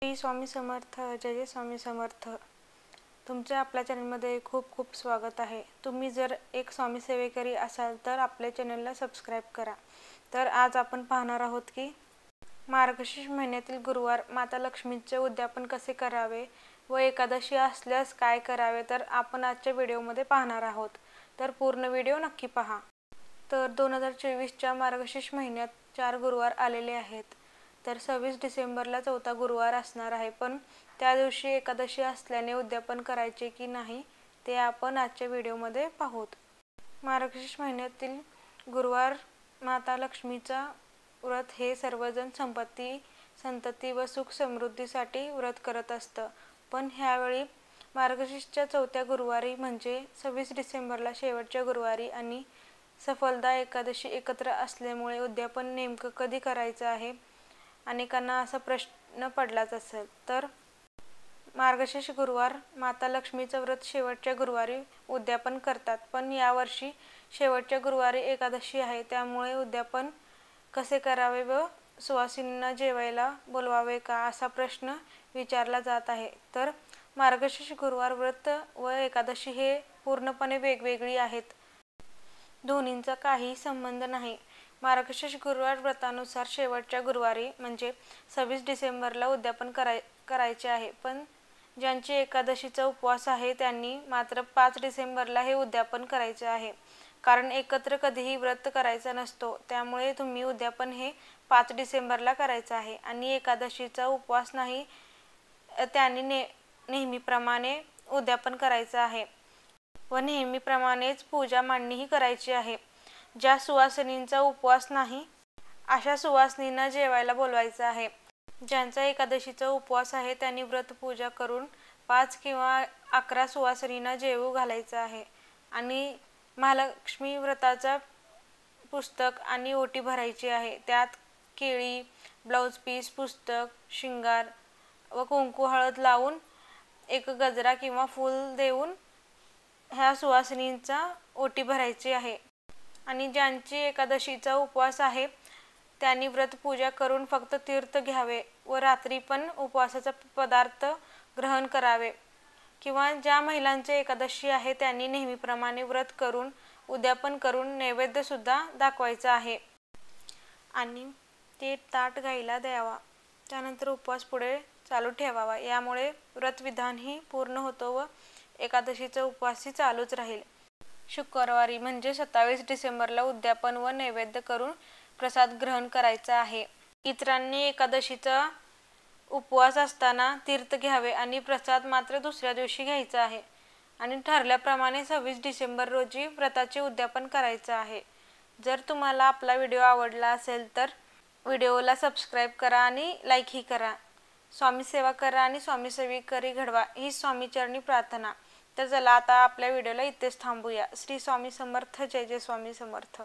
श्री स्वामी समर्थ. जय जय स्वामी समर्थ. तुमच्या आपल्या चॅनलमध्ये खूप खूप स्वागत आहे. तुम्ही जर एक स्वामी सेवेकरी असाल तर आपल्या चॅनलला सबस्क्राईब करा. तर आज आपण पाहणार आहोत की मार्गशीर्ष महिन्यातील गुरुवार माता लक्ष्मीचे उद्यापन कसे करावे व एकादशी असल्यास काय करावे तर आपण आजच्या व्हिडिओमध्ये पाहणार आहोत. तर पूर्ण व्हिडिओ नक्की पहा. तर 2024च्या मार्गशीर्ष महिन्यात 4 गुरुवार आलेले आहेत. तर 26 डिसेंबरला चौथा गुरुवार असणार आहे, पण त्या दिवशी एकादशी असल्याने उद्यापन करायचे की नाही ते आपण आजच्या व्हिडिओमध्ये पाहूत. मार्गशीर्ष महिन्यातील गुरुवार माता लक्ष्मीचा व्रत हे सर्वजण संतती व सुख समृद्धीसाठी व्रत करत असतं. पण ह्यावेळी मार्गशीर्षच्या चौथ्या गुरुवारी म्हणजे 26 डिसेंबरला शेवटच्या गुरुवारी आणि सफलदा एकादशी एकत्र असल्यामुळे उद्यापन नेमकं कधी करायचं आहे अनेकांना असा प्रश्न पडलाच असेल. तर मार्गशीर्ष गुरुवार माता लक्ष्मीचं व्रत शेवटच्या गुरुवारी उद्यापन करतात, पण यावर्षी शेवटच्या गुरुवारी एकादशी आहे, त्यामुळे उद्यापन कसे करावे व सुवासिनींना जेवायला बोलवावे का असा प्रश्न विचारला जात आहे. तर मार्गशीर्ष गुरुवार व्रत व एकादशी हे पूर्णपणे वेगवेगळी आहेत. दोन्हींचा काही संबंध नाही. मार्गशीर्ष गुरुवार व्रतानुसार शेवटच्या गुरुवारी म्हणजे 26 डिसेंबरला उद्यापन करायचे आहे, पण ज्यांची एकादशीचा उपवास आहे त्यांनी मात्र 5 डिसेंबरला हे उद्यापन करायचे आहे. कारण एकत्र कधीही व्रत करायचा नसतो, त्यामुळे तुम्ही उद्यापन हे 5 डिसेंबरला करायचं आहे. आणि एकादशीचा उपवास नाही त्यांनी नेहमीप्रमाणे उद्यापन करायचं आहे व नेहमीप्रमाणेच पूजा मांडणीही करायची आहे. ज्या सुवासिनींचा उपवास नाही अशा सुवासिनींना जेवायला बोलवायचं आहे. ज्यांचा एकादशीचा उपवास आहे त्यांनी व्रत पूजा करून 5 किंवा 11 सुवासिनींना जेवू घालायचं आहे. आणि महालक्ष्मी व्रताचा पुस्तक आणि ओटी भरायची आहे. त्यात केळी, ब्लाऊज पीस, पुस्तक, शिंगार व कुंकू हळद लावून एक गजरा किंवा फूल देऊन ह्या सुवासिनींचा ओटी भरायची आहे. आणि ज्यांची एकादशीचा उपवास आहे त्यांनी व्रत पूजा करून फक्त तीर्थ घ्यावे व रात्री पण उपवासाचा पदार्थ ग्रहण करावे. किंवा ज्या महिलांची एकादशी आहे त्यांनी नेहमीप्रमाणे व्रत करून उद्यापन करून नैवेद्य सुद्धा दाखवायचा आहे आणि ते ताट गाईला द्यावा. त्यानंतर उपवास पुढे चालू ठेवावा. यामुळे व्रतविधानही पूर्ण होतो व एकादशीचा उपवासही चालूच राहील. शुक्रवारी म्हणजे 27 डिसेंबरला उद्यापन व नैवेद्य करून प्रसाद ग्रहण करायचा आहे. इतरांनी एकादशीचा उपवास असताना तीर्थ घ्यावे आणि प्रसाद मात्र दुसऱ्या दिवशी घ्यायचा आहे. आणि ठरल्याप्रमाणे 26 डिसेंबर रोजी व्रताचे उद्यापन करायचं आहे. जर तुम्हाला आपला व्हिडिओ आवडला असेल तर व्हिडिओला सबस्क्राईब करा आणि लाईकही करा. स्वामी सेवा करा आणि स्वामी सेवेकरी घडवा ही स्वामीचरणी प्रार्थना. तर चला आता आपल्या व्हिडिओला इथेच थांबूया. श्री स्वामी समर्थ. जय जय स्वामी समर्थ.